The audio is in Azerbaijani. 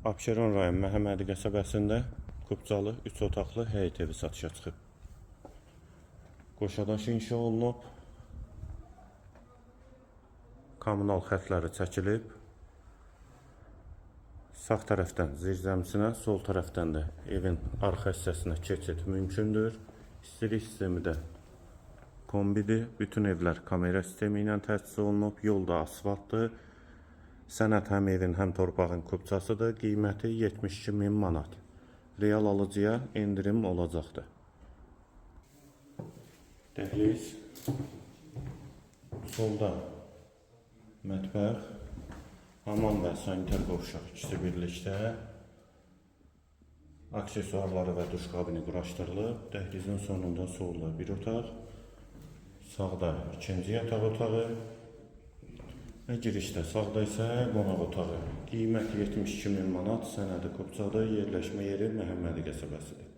Abşeron rayon Məhəmmədi qəsəbəsində Kubcalı 3 otaqlı həyət evi satışa çıxıb. Qoşadaş inşa olunub. Kommunal xətləri çəkilib. Sağ tərəfdən zirzəmisinə, sol tərəfdən də evin arxa hissəsinə keçid mümkündür. İstilik sistemi də kombidir. Bütün evlər kamera sistemi ilə təchiz olunub. Yolda asfaltdır. Sənəd həm evin, həm torpağın kubçasıdır. Qiyməti 72.000 manat. Real alıcıya endirim olacaqdır. Dəhliz. Solda mətbəx, hamam və sanitar qovşaq ikisi birlikdə. Aksesuarları və duş kabini quraşdırılıb. Dəhlizin sonunda solda bir otaq, sağda ikinci yataq otağı və girişdə sağda isə qonaq otağı. Qiyməti 72.000 manat, sənədi kubçadır, yerləşmə yeri Məhəmmədi qəsəbəsidir.